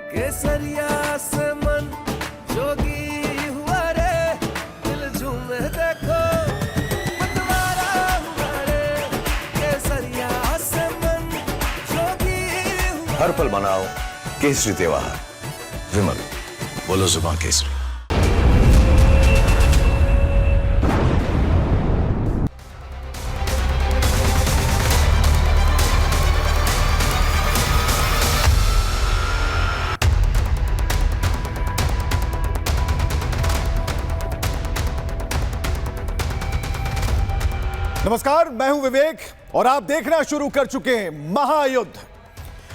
केसरिया से मन जोगी हुआ रे, दिल झूमे देखो मतवारा हुआ रे, केसरिया से मन जोगी हुआ। हर पल मनाओ केसरी त्योहार। विमल, बोलो जुबान केसरी। नमस्कार, मैं हूं विवेक और आप देखना शुरू कर चुके हैं महायुद्ध।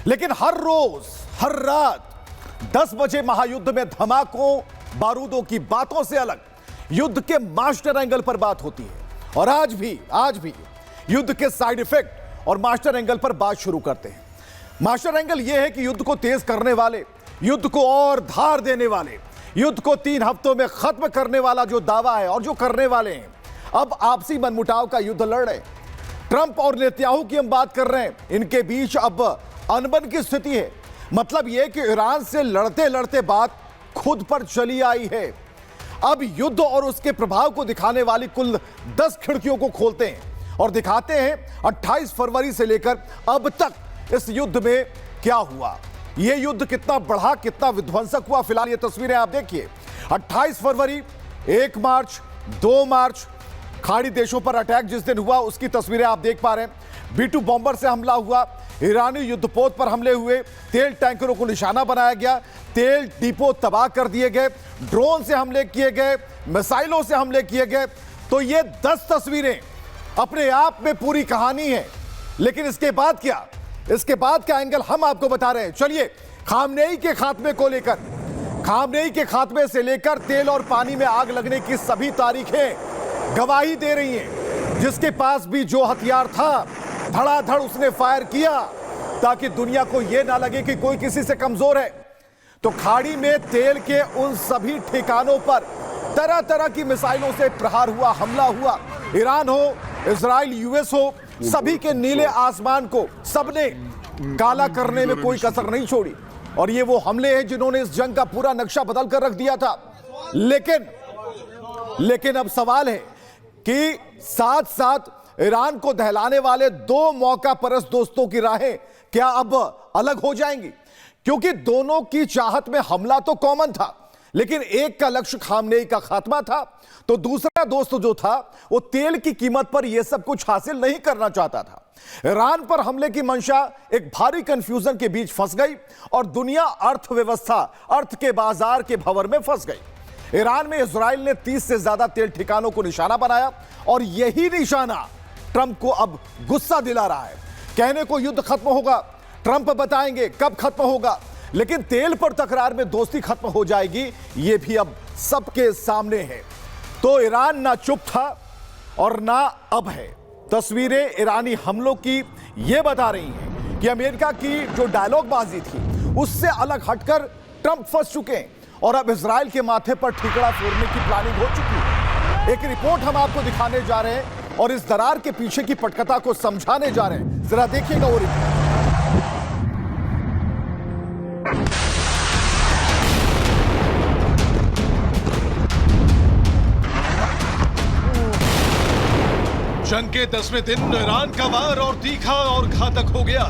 लेकिन हर रोज हर रात 10 बजे महायुद्ध में धमाकों बारूदों की बातों से अलग युद्ध के मास्टर एंगल पर बात होती है। और आज भी युद्ध के साइड इफेक्ट और मास्टर एंगल पर बात शुरू करते हैं। मास्टर एंगल यह है कि युद्ध को तेज करने वाले, युद्ध को और धार देने वाले, युद्ध को 3 हफ्तों में खत्म करने वाला जो दावा है और जो करने वाले हैं, अब आपसी मनमुटाव का युद्ध लड़ रहे। ट्रंप और नेतन्याहू की हम बात कर रहे हैं, इनके बीच अब अनबन की स्थिति है। मतलब यह कि ईरान से लड़ते लड़ते बात खुद पर चली आई है। अब युद्ध और उसके प्रभाव को दिखाने वाली कुल 10 खिड़कियों को खोलते हैं और दिखाते हैं 28 फरवरी से लेकर अब तक इस युद्ध में क्या हुआ, यह युद्ध कितना बढ़ा, कितना विध्वंसक हुआ। फिलहाल ये तस्वीरें आप देखिए। 28 फरवरी, 1 मार्च, 2 मार्च, खाड़ी देशों पर अटैक जिस दिन हुआ उसकी तस्वीरें आप देख पा रहे हैं। B-2 बॉम्बर से हमला हुआ, ईरानी युद्धपोत पर हमले हुए, तेल टैंकरों को निशाना बनाया गया, तेल डिपो तबाह कर दिए गए, ड्रोन से हमले किए गए, मिसाइलों से हमले किए गए। तो ये 10 तस्वीरें अपने आप में पूरी कहानी है। लेकिन इसके बाद क्या, इसके बाद का एंगल हम आपको बता रहे हैं। चलिए, खामनेई के खात्मे को लेकर, खामनेई के खात्मे से लेकर तेल और पानी में आग लगने की सभी तारीखें गवाही दे रही हैं। जिसके पास भी जो हथियार था, धड़ाधड़ उसने फायर किया ताकि दुनिया को यह ना लगे कि कोई किसी से कमजोर है। तो खाड़ी में तेल के उन सभी ठिकानों पर तरह तरह की मिसाइलों से प्रहार हुआ, हमला हुआ। ईरान हो, इजराइल, यूएस हो, सभी के नीले आसमान को सबने काला करने में कोई कसर नहीं छोड़ी। और ये वो हमले हैं जिन्होंने इस जंग का पूरा नक्शा बदल कर रख दिया था। लेकिन अब सवाल है कि साथ साथ ईरान को दहलाने वाले 2 मौका परस्त दोस्तों की राहें क्या अब अलग हो जाएंगी? क्योंकि दोनों की चाहत में हमला तो कॉमन था, लेकिन एक का लक्ष्य खामनेई का खात्मा था, तो दूसरा दोस्त जो था वो तेल की कीमत पर यह सब कुछ हासिल नहीं करना चाहता था। ईरान पर हमले की मंशा एक भारी कंफ्यूजन के बीच फंस गई और दुनिया अर्थव्यवस्था, अर्थ के बाजार के भंवर में फंस गई। ईरान में इजराइल ने 30 से ज्यादा तेल ठिकानों को निशाना बनाया और यही निशाना ट्रंप को अब गुस्सा दिला रहा है। कहने को युद्ध खत्म होगा, ट्रंप बताएंगे कब खत्म होगा, लेकिन तेल पर तकरार में दोस्ती खत्म हो जाएगी, यह भी अब सबके सामने है। तो ईरान ना चुप था और ना अब है। तस्वीरें ईरानी हमलों की यह बता रही हैं कि अमेरिका की जो डायलॉगबाजी थी उससे अलग हटकर ट्रंप फंस चुके हैं और अब इजराइल के माथे पर ठीकरा फोड़ने की प्लानिंग हो चुकी है। एक रिपोर्ट हम आपको दिखाने जा रहे हैं और इस दरार के पीछे की पटकथा को समझाने जा रहे हैं। जरा देखिएगा वो रिपोर्ट। जंग के 10वें दिन ईरान का वार और तीखा और घातक हो गया।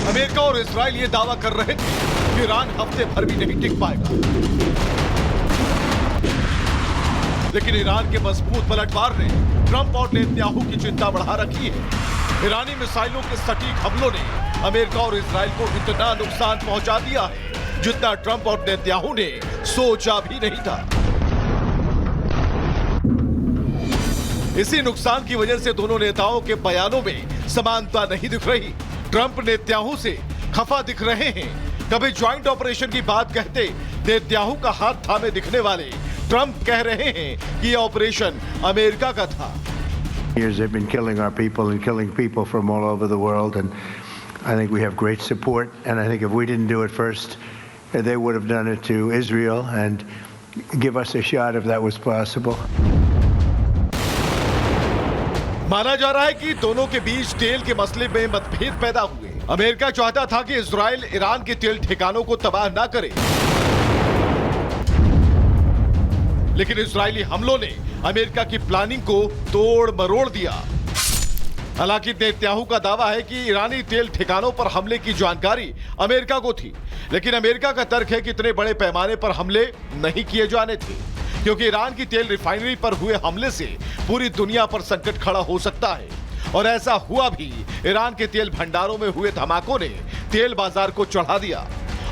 अमेरिका और इजराइल ये दावा कर रहे थे कि ईरान हफ्ते भर भी नहीं टिक पाएगा, लेकिन ईरान के मजबूत पलटवार ने ट्रंप और नेतन्याहू की चिंता बढ़ा रखी है। ईरानी मिसाइलों के सटीक हमलों ने अमेरिका और इजराइल को इतना नुकसान पहुंचा दिया है जितना ट्रंप और नेतन्याहू ने सोचा भी नहीं था। इसी नुकसान की वजह से दोनों नेताओं के बयानों में समानता नहीं दिख रही। ट्रंप नेतन्याहू से खफा दिख रहे हैं। कभी ज्वाइंट ऑपरेशन की बात कहते नेतन्याहू का हाथ थामे दिखने वाले ट्रंप कह रहे हैं कि यह ऑपरेशन अमेरिका का था। Years they've been killing our people and killing people from all over the world, and I think we have great support. And I think if we didn't do it first, they would have done it to Israel and give us a shot if that was possible. माना जा रहा है कि दोनों के बीच तेल के मसले में मतभेद पैदा हुए। अमेरिका चाहता था कि इजराइल ईरान के तेल ठिकानों को तबाह ना करे, लेकिन इजरायली हमलों ने अमेरिका की प्लानिंग को तोड़ मरोड़ दिया। हालांकि नेतन्याहू का दावा है कि ईरानी तेल ठिकानों पर हमले की जानकारी अमेरिका को थी, लेकिन अमेरिका का तर्क है कि इतने बड़े पैमाने पर हमले नहीं किए जाने थे, क्योंकि ईरान की तेल रिफाइनरी पर हुए हमले से पूरी दुनिया पर संकट खड़ा हो सकता है। और ऐसा हुआ भी। ईरान के तेल भंडारों में हुए धमाकों ने तेल बाजार को चढ़ा दिया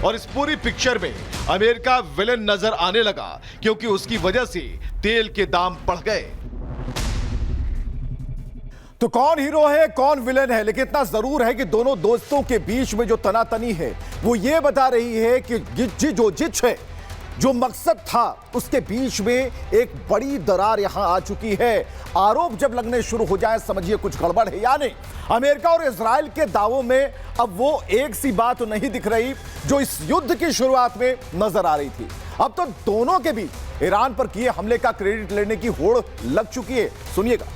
और इस पूरी पिक्चर में अमेरिका विलेन नजर आने लगा, क्योंकि उसकी वजह से तेल के दाम बढ़ गए। तो कौन हीरो है कौन विलेन है, लेकिन इतना जरूर है कि दोनों दोस्तों के बीच में जो तनातनी है वो ये बता रही है कि जो जिच है, जो मकसद था, उसके बीच में एक बड़ी दरार यहां आ चुकी है। आरोप जब लगने शुरू हो जाए समझिए कुछ गड़बड़ है। यानी अमेरिका और इजराइल के दावों में अब वो एक सी बात नहीं दिख रही जो इस युद्ध की शुरुआत में नजर आ रही थी। अब तो दोनों के बीच ईरान पर किए हमले का क्रेडिट लेने की होड़ लग चुकी है। सुनिएगा।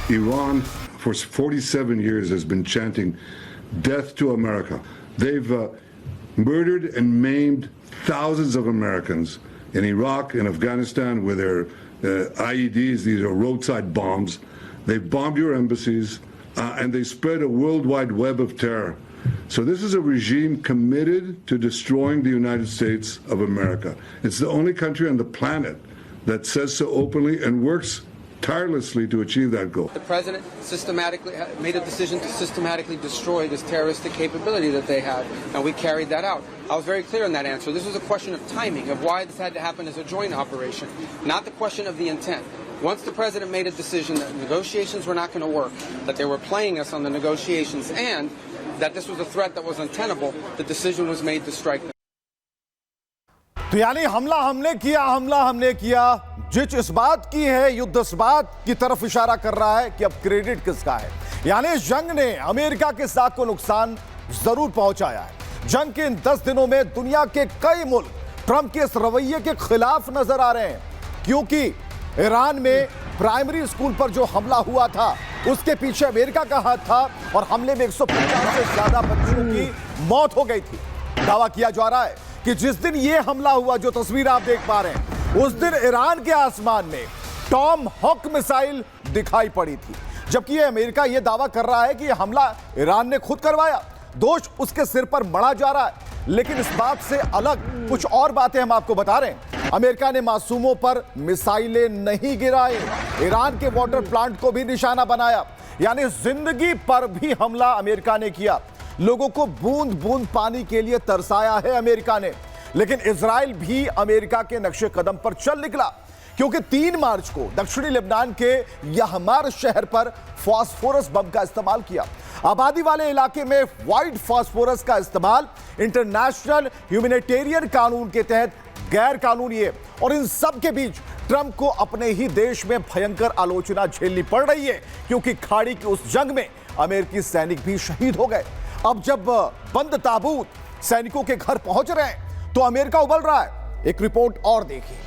Iran for 47 years has been chanting death to America. They've murdered and maimed thousands of Americans in Iraq and Afghanistan with their IEDs. These are roadside bombs. They've bombed your embassies and they spread a worldwide web of terror. So this is a regime committed to destroying the United States of America. It's the only country on the planet that says so openly and works tirelessly to achieve that goal. The president systematically made a decision to systematically destroy this terroristic capability that they had, and we carried that out. I was very clear in that answer. This was a question of timing, of why this had to happen as a joint operation, not the question of the intent. Once the president made a decision that negotiations were not going to work, that they were playing us on the negotiations, and that this was a threat that was untenable, the decision was made to strike them. तो यानी हमला हमने किया, जिच इस बात की है, युद्ध इस बात की तरफ इशारा कर रहा है कि अब क्रेडिट किसका है। यानी इस जंग ने अमेरिका के साथ को नुकसान जरूर पहुंचाया है। जंग के इन 10 दिनों में दुनिया के कई मुल्क ट्रंप के इस रवैये के खिलाफ नजर आ रहे हैं, क्योंकि ईरान में प्राइमरी स्कूल पर जो हमला हुआ था उसके पीछे अमेरिका का हाथ था और हमले में 150 से ज्यादा बच्चों की मौत हो गई थी। दावा किया जा रहा है कि जिस दिन यह हमला हुआ, जो तस्वीर आप देख पा रहे हैं, उस दिन ईरान के आसमान में टॉम हॉक मिसाइल दिखाई पड़ी थी, जबकि यह अमेरिका यह दावा कर रहा है कि यह हमला ईरान ने खुद करवाया, दोष उसके सिर पर मढ़ा जा रहा है। लेकिन इस बात से अलग कुछ और बातें हम आपको बता रहे हैं। अमेरिका ने मासूमों पर मिसाइलें नहीं गिराई, ईरान के वाटर प्लांट को भी निशाना बनाया, यानी जिंदगी पर भी हमला अमेरिका ने किया। लोगों को बूंद बूंद पानी के लिए तरसाया है अमेरिका ने। लेकिन इजराइल भी अमेरिका के नक्शे कदम पर चल निकला, क्योंकि 3 मार्च को दक्षिणी लेबनान के यहमार शहर पर फास्फोरस बम का इस्तेमाल किया। आबादी वाले इलाके में व्हाइट फास्फोरस का इस्तेमाल इंटरनेशनल ह्यूमैनिटेरियन कानून के तहत गैर कानूनी है। और इन सब के बीच ट्रंप को अपने ही देश में भयंकर आलोचना झेलनी पड़ रही है, क्योंकि खाड़ी की उस जंग में अमेरिकी सैनिक भी शहीद हो गए। अब जब बंद ताबूत सैनिकों के घर पहुंच रहे हैं तो अमेरिका उबल रहा है। एक रिपोर्ट और देखिए।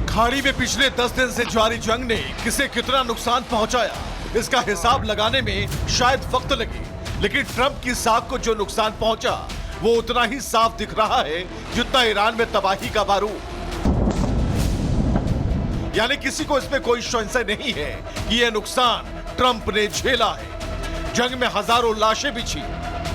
खाड़ी में पिछले 10 दिन से जारी जंग ने किसे कितना नुकसान पहुंचाया, इसका हिसाब लगाने में शायद वक्त लगे, लेकिन ट्रंप की साख को जो नुकसान पहुंचा वो उतना ही साफ दिख रहा है जितना ईरान में तबाही का बारूद। यानी किसी को इसमें कोई संशय नहीं है कि यह नुकसान ट्रंप ने झेला है। जंग में हजारों लाशें बिछी,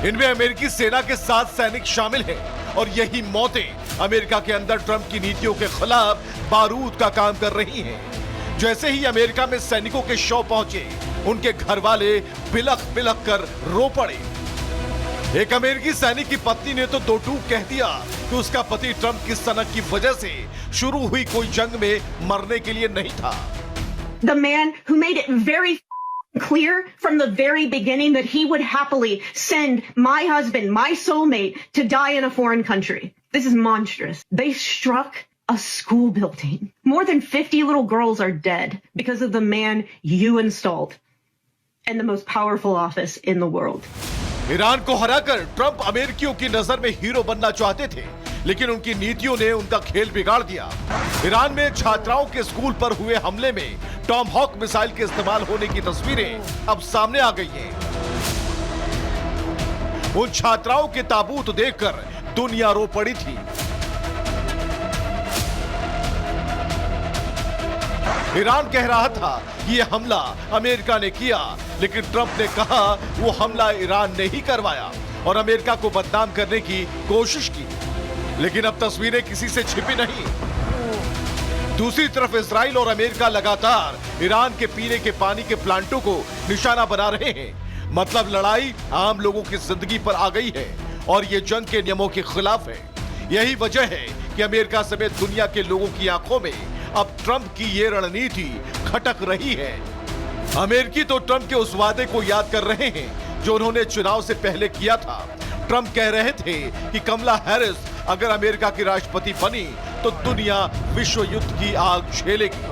इनमें अमेरिकी सेना के 7 सैनिक शामिल हैं, और यही मौतें अमेरिका के अंदर ट्रंप की नीतियों के खिलाफ बारूद का काम कर रही हैं। जैसे ही अमेरिका में सैनिकों के शव पहुंचे, उनके घर वाले बिलख बिलख कर रो पड़े। एक अमेरिकी सैनिक की पत्नी ने तो 2 टूक कह दिया कि उसका पति ट्रंप की सनक की वजह से शुरू हुई कोई जंग में मरने के लिए नहीं था। The man who made it very clear from the very beginning that he would happily send my husband, my soulmate, to die in a foreign country. This is monstrous. They struck a school building. More than 50 little girls are dead because of the man you installed. and the most powerful office in the world. Iran को हराकर Trump अमेरिकियों की नजर में hero बनना चाहते थे, लेकिन उनकी नीतियों ने उनका खेल बिगाड़ दिया। ईरान में छात्राओं के स्कूल पर हुए हमले में टॉम हॉक मिसाइल के इस्तेमाल होने की तस्वीरें अब सामने आ गई हैं। उन छात्राओं के ताबूत देखकर दुनिया रो पड़ी थी। ईरान कह रहा था कि यह हमला अमेरिका ने किया, लेकिन ट्रंप ने कहा वो हमला ईरान ने ही करवाया और अमेरिका को बदनाम करने की कोशिश की। लेकिन अब तस्वीरें किसी से छिपी नहीं। दूसरी तरफ इजराइल और अमेरिका लगातार ईरान के पीने के पानी के प्लांटों को निशाना बना रहे हैं। मतलब लड़ाई आम लोगों की जिंदगी पर आ गई है और ये जंग के नियमों के खिलाफ है। यही वजह है कि अमेरिका समेत दुनिया के लोगों की आंखों में अब ट्रंप की ये रणनीति खटक रही है। अमेरिकी तो ट्रंप के उस वादे को याद कर रहे हैं जो उन्होंने चुनाव से पहले किया था। ट्रंप कह रहे थे कि कमला हैरिस अगर अमेरिका की राष्ट्रपति बनी तो दुनिया विश्व युद्ध की आग झेलेगी।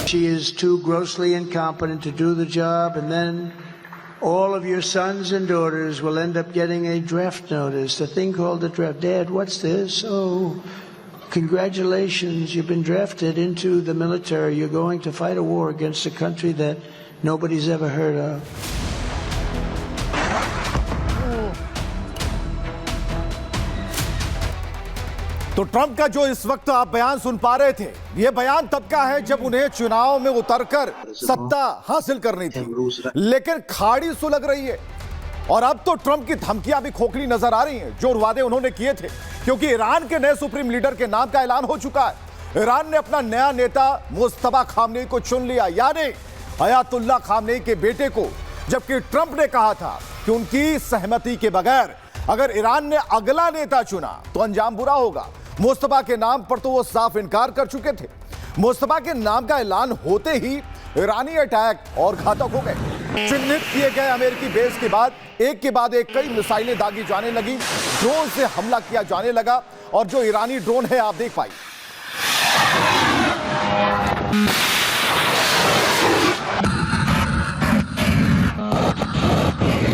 She is too grossly incompetent to do the job, and then all of your sons and daughters will end up getting a draft notice, a thing called a draft. Dad, what's this? Oh, congratulations, you've been drafted into the military. You're going to fight a war against a country that nobody's ever heard of. तो Trump का जो इस वक्त आप बयान सुन पा रहे थे, यह बयान तब का है जब उन्हें चुनाव में उतरकर सत्ता हासिल करनी थी, लेकिन खाड़ी सुलग रही है। और अब तो ट्रंप की धमकियां भी खोखली नजर आ रही हैं जो वादे उन्होंने किए थे, क्योंकि ईरान के नए सुप्रीम लीडर के नाम का ऐलान हो चुका है। ईरान ने अपना नया नेता मुस्तफा खामनेई को चुन लिया, यानी अयातुल्लाह खामनेई के बेटे को, जबकि ट्रंप ने कहा था कि उनकी सहमति के बगैर अगर ईरान ने अगला नेता चुना तो अंजाम बुरा होगा। मुस्तफा के नाम पर तो वो साफ इनकार कर चुके थे। मुस्तफा के नाम का ऐलान होते ही ईरानी अटैक और घातक हो गए। चिन्हित किए गए अमेरिकी बेस के बाद एक कई मिसाइलें दागी जाने लगी, ड्रोन से हमला किया जाने लगा, और जो ईरानी ड्रोन है आप देख पाई।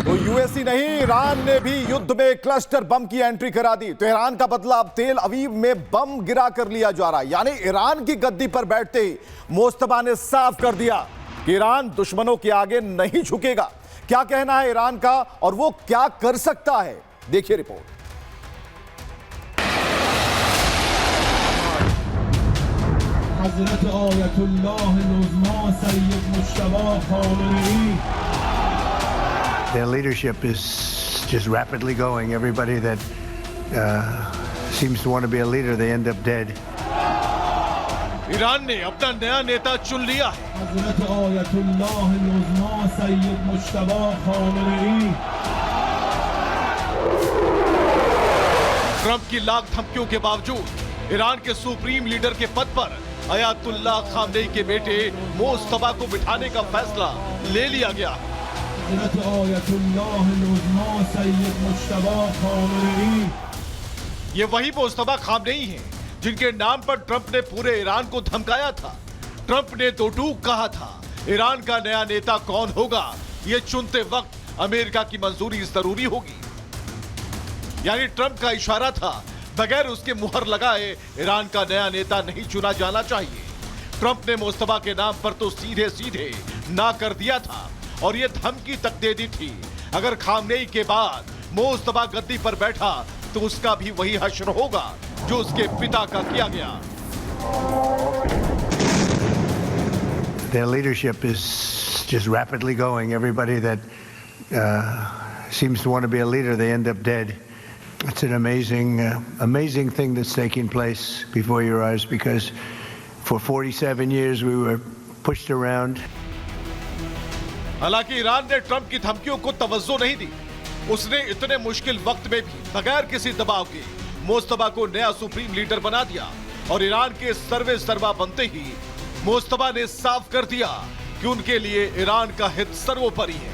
तो यूएसई नहीं, ईरान ने भी युद्ध में क्लस्टर बम की एंट्री करा दी। तो ईरान का बदला अब तेल अवीव में बम गिरा कर लिया जा रहा है। यानी ईरान की गद्दी पर बैठते ही मुस्तफा ने साफ कर दिया कि ईरान दुश्मनों के आगे नहीं झुकेगा। क्या कहना है ईरान का और वो क्या कर सकता है, देखिए रिपोर्ट। हज़रत Ayatollah Uzma Sayyid Mojtaba Khamenei. Their leadership is just rapidly going. Everybody that seems to want to be a leader, they end up dead. Iran ने अपना नया नेता चुन लिया है। हज़रत Ayatollah Uzma Sayyid Mojtaba Khamenei. Trump की लाख धमकियों के बावजूद ईरान के सुप्रीम लीडर के पद पर अयातुल्लाह खामनेई के बेटे मुस्तफा को बिठाने का फैसला ले लिया गया। ये वही मुस्तफा खामनेई हैं जिनके नाम पर ट्रंप ने पूरे ईरान को धमकाया था। ट्रंप ने तो टूक कहा था ईरान का नया नेता कौन होगा ये चुनते वक्त अमेरिका की मंजूरी जरूरी होगी। यानी ट्रंप का इशारा था बगैर उसके मुहर लगाए ईरान का नया नेता नहीं चुना जाना चाहिए। ट्रंप ने मुस्तफा के नाम पर तो सीधे सीधे ना कर दिया था और ये धमकी तक दे दी थी अगर खामनेई के बाद मुस्तफा गद्दी पर बैठा तो उसका भी वही हश्र होगा जो उसके पिता का किया गया। Their leadership is just rapidly going. Everybody that seems to want to be a leader, they end up dead. It's an amazing thing that's taking place before your eyes, because for 47 years we were pushed around. हालांकि Iran ने Trump की धमकियों को तवज्जो नहीं दी। उसने इतने मुश्किल वक्त में भी बगैर किसी दबाव के मुस्तफा को नया सुप्रीम लीडर बना दिया और ईरान के सर्वे सर्वा बनते ही मुस्तफा ने साफ कर दिया कि उनके लिए ईरान का हित सर्वोपरि है।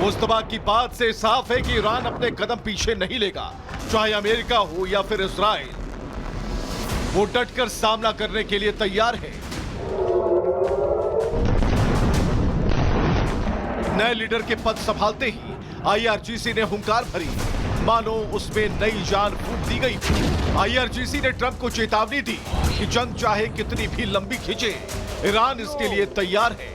मुस्तफा की बात से साफ है कि ईरान अपने कदम पीछे नहीं लेगा, चाहे अमेरिका हो या फिर इजराइल। वो डटकर सामना करने के लिए तैयार है। नए लीडर के पद संभालते ही आईआरजीसी ने हुंकार भरी, मानो उसमें नई जान फूंक दी गई। आईआरजीसी ने ट्रंप को चेतावनी दी कि जंग चाहे कितनी भी लंबी खींचे, ईरान इसके लिए तैयार है।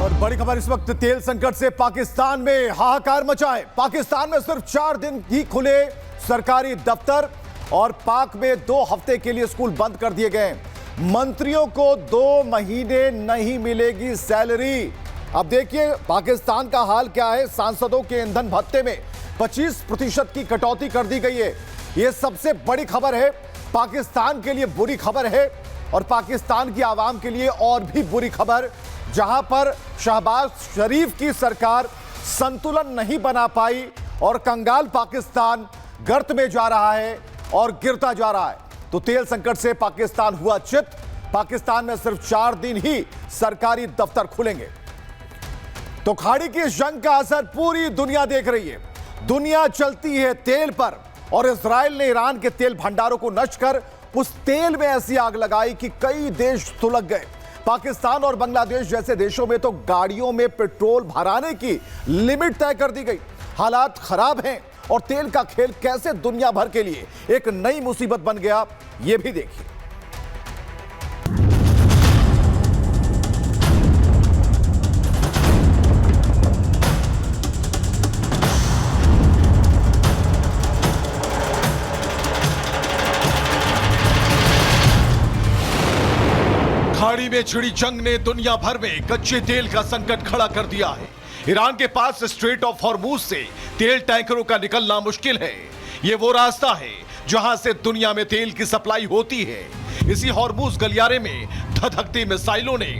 और बड़ी खबर इस वक्त तेल संकट से पाकिस्तान में हाहाकार मचा है। पाकिस्तान में सिर्फ 4 दिन ही खुले सरकारी दफ्तर और पाक में 2 हफ्ते के लिए स्कूल बंद कर दिए गए। मंत्रियों को 2 महीने नहीं मिलेगी सैलरी। अब देखिए पाकिस्तान का हाल क्या है। सांसदों के ईंधन भत्ते में 25% की कटौती कर दी गई है। यह सबसे बड़ी खबर है। पाकिस्तान के लिए बुरी खबर है और पाकिस्तान की आवाम के लिए और भी बुरी खबर, जहां पर शहबाज शरीफ की सरकार संतुलन नहीं बना पाई और कंगाल पाकिस्तान गर्त में जा रहा है और गिरता जा रहा है। तो तेल संकट से पाकिस्तान हुआ चित। पाकिस्तान में सिर्फ 4 दिन ही सरकारी दफ्तर खुलेंगे। तो खाड़ी की इस जंग का असर पूरी दुनिया देख रही है। दुनिया चलती है तेल पर और इजराइल ने ईरान के तेल भंडारों को नष्ट कर उस तेल में ऐसी आग लगाई कि कई देश सुलग गए। पाकिस्तान और बांग्लादेश जैसे देशों में तो गाड़ियों में पेट्रोल भराने की लिमिट तय कर दी गई। हालात खराब हैं और तेल का खेल कैसे दुनिया भर के लिए एक नई मुसीबत बन गया, यह भी देखिए। खाड़ी में छिड़ी जंग ने दुनिया भर में कच्चे तेल का संकट खड़ा कर दिया है। ईरान के पास स्ट्रेट ऑफ हॉर्मूज से तेल टैंकरों का निकलना मुश्किल है। यह वो रास्ता है जहां से दुनिया में तेल की सप्लाई होती है। इसी हॉर्मूज गलियारे में धधकती मिसाइलों ने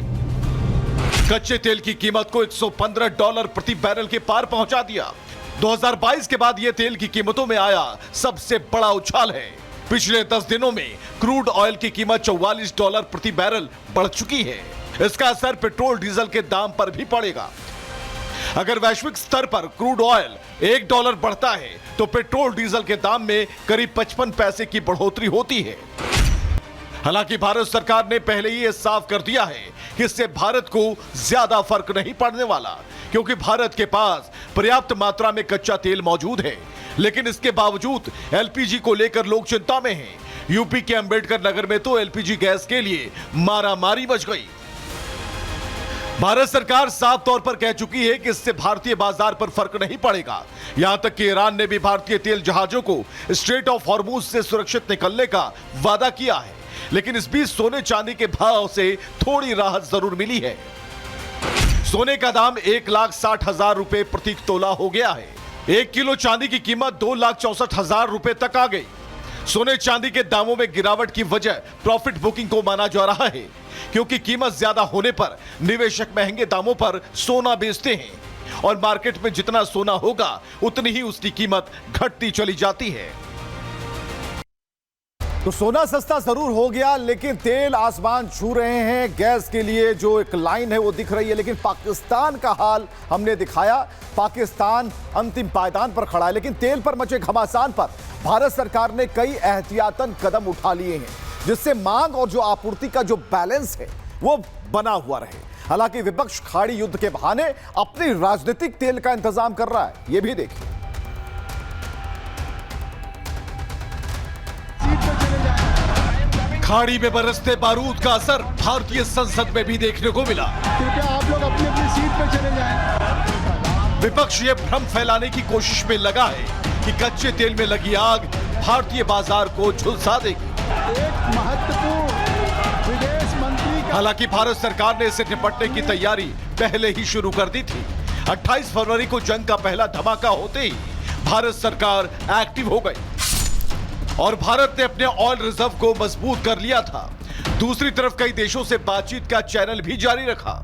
कच्चे तेल की कीमत को $115 प्रति बैरल के पार पहुंचा दिया। 2022 के बाद यह तेल की कीमतों में आया सबसे बड़ा उछाल है। पिछले 10 दिनों में क्रूड ऑयल की कीमत $44 प्रति बैरल बढ़ चुकी है। इसका असर पेट्रोल डीजल के दाम पर भी पड़ेगा। अगर वैश्विक स्तर पर क्रूड ऑयल $1 बढ़ता है तो पेट्रोल डीजल के दाम में करीब 55 पैसे की बढ़ोतरी होती है। हालांकि भारत सरकार ने पहले ही यह साफ कर दिया है कि इससे भारत को ज्यादा फर्क नहीं पड़ने वाला, क्योंकि भारत के पास पर्याप्त मात्रा में कच्चा तेल मौजूद है। लेकिन इसके बावजूद एलपीजी को लेकर लोग चिंता में हैं। यूपी के अंबेडकर नगर में तो एलपीजी गैस के लिए मारामारी मच गई। भारत सरकार साफ तौर पर कह चुकी है कि इससे भारतीय बाजार पर फर्क नहीं पड़ेगा। यहां तक कि ईरान ने भी भारतीय तेल जहाजों को स्ट्रेट ऑफ हॉर्मूज से सुरक्षित निकलने का वादा किया है। लेकिन इस बीच सोने चांदी के भाव से थोड़ी राहत जरूर मिली है। सोने का दाम 1,60,000 रुपए प्रति तोला हो गया है। 1 किलो चांदी की कीमत 2,64,000 रुपए तक आ गई। सोने चांदी के दामों में गिरावट की वजह प्रॉफिट बुकिंग को माना जा रहा है, क्योंकि कीमत ज्यादा होने पर निवेशक महंगे दामों पर सोना बेचते हैं और मार्केट में जितना सोना होगा उतनी ही उसकी कीमत घटती चली जाती है। तो सोना सस्ता जरूर हो गया, लेकिन तेल आसमान छू रहे हैं। गैस के लिए जो एक लाइन है वो दिख रही है, लेकिन पाकिस्तान का हाल हमने दिखाया। पाकिस्तान अंतिम पायदान पर खड़ा है, लेकिन तेल पर मचे घमासान पर भारत सरकार ने कई एहतियातन कदम उठा लिए हैं, जिससे मांग और जो आपूर्ति का जो बैलेंस है वो बना हुआ रहे। हालांकि विपक्ष खाड़ी युद्ध के बहाने अपनी राजनीतिक तेल का इंतजाम कर रहा है, यह भी देखिए। खाड़ी में बरसते बारूद का असर भारतीय संसद में भी देखने को मिला। कृपया आप लोग अपनी अपनी सीट पर चले जाएं। विपक्ष ये भ्रम फैलाने की कोशिश में लगा है कि कच्चे तेल में लगी आग भारतीय बाजार को झुलसा देगी। एक महत्वपूर्ण विदेश मंत्री का हालांकि भारत सरकार ने इससे निपटने की तैयारी पहले ही शुरू कर दी थी। 28 फरवरी को जंग का पहला धमाका होते ही भारत सरकार एक्टिव हो गई। और भारत ने अपने ऑयल रिजर्व को मजबूत कर लिया था। दूसरी तरफ कई देशों से बातचीत का चैनल भी जारी रखा।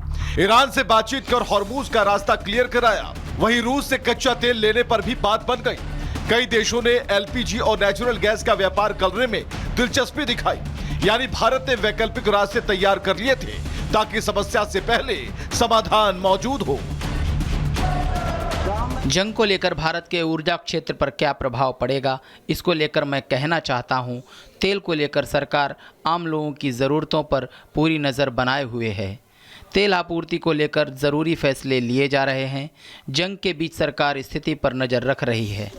ईरान से बातचीत कर हॉर्मूज का रास्ता क्लियर कराया। वहीं रूस से कच्चा तेल लेने पर भी बात बन गई। कई देशों ने एलपीजी और नेचुरल गैस का व्यापार करने में दिलचस्पी दिखाई। यानी भारत ने वैकल्पिक रास्ते तैयार कर लिए थे ताकि समस्या से पहले समाधान मौजूद हो। जंग को लेकर भारत के ऊर्जा क्षेत्र पर क्या प्रभाव पड़ेगा, इसको लेकर मैं कहना चाहता हूं, तेल को लेकर सरकार आम लोगों की ज़रूरतों पर पूरी नज़र बनाए हुए है। तेल आपूर्ति को लेकर ज़रूरी फैसले लिए जा रहे हैं। जंग के बीच सरकार स्थिति पर नज़र रख रही है।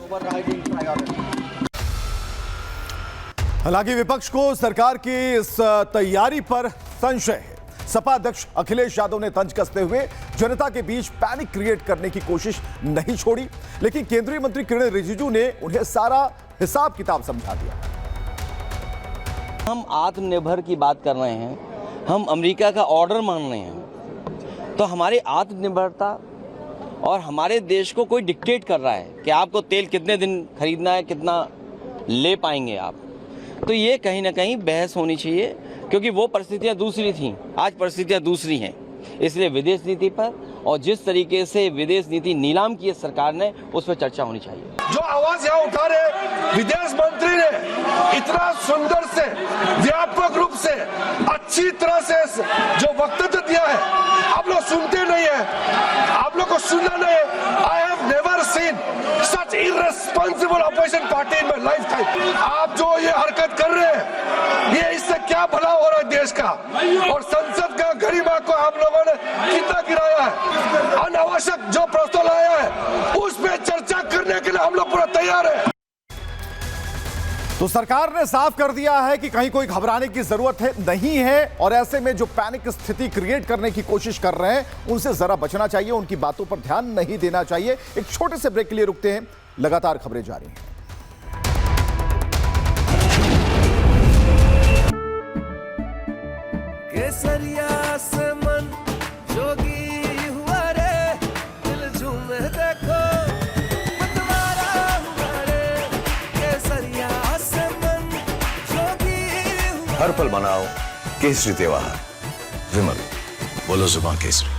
हालांकि विपक्ष को सरकार की इस तैयारी पर संशय है। सपा अध्यक्ष अखिलेश यादव ने तंज कसते हुए जनता के बीच पैनिक क्रिएट करने की कोशिश नहीं छोड़ी, लेकिन केंद्रीय मंत्री किरण रिजिजू ने उन्हें सारा हिसाब किताब समझा दिया। हम आत्मनिर्भर की बात कर रहे हैं, हम अमेरिका का ऑर्डर मान रहे हैं, तो हमारी आत्मनिर्भरता और हमारे देश को कोई डिक्टेट कर रहा है कि आपको तेल कितने दिन खरीदना है, कितना ले पाएंगे आप, तो ये कहीं ना कहीं बहस होनी चाहिए, क्योंकि वो परिस्थितियां दूसरी थीं, आज परिस्थितियां दूसरी हैं। इसलिए विदेश नीति पर और जिस तरीके से विदेश नीति नीलाम की है सरकार ने, उस पर चर्चा होनी चाहिए। जो आवाज यहाँ उठा रहे विदेश मंत्री ने इतना सुंदर से व्यापक रूप से अच्छी तरह से जो वक्तव्य दिया है, आप लोग सुनते नहीं है, आप लोग को सुनना नहीं है। I have never seen such irresponsible opposition party in my life time. आप जो ये हरकत कर रहे हैं, ये इससे क्या भला हो रहा है देश का और संसद का गरिमा को आप लोगों ने कितना गिराया है। अनावश्यक जो प्रस्ताव लाया है उस पर चर्चा करने के लिए हम लोग पूरा तैयार है। तो सरकार ने साफ कर दिया है कि कहीं कोई घबराने की जरूरत नहीं है, और ऐसे में जो पैनिक स्थिति क्रिएट करने की कोशिश कर रहे हैं उनसे जरा बचना चाहिए, उनकी बातों पर ध्यान नहीं देना चाहिए। एक छोटे से ब्रेक के लिए रुकते हैं, लगातार खबरें जारी हैं। केसरिया से मन जोगी हुआ रे, दिल झूमे देखो मतवारा हुआ रे। केसरिया से मन जोगी हुआ। हर पल मनाओ केसरी त्योहार। विमल, बोलो जुबान केसरी।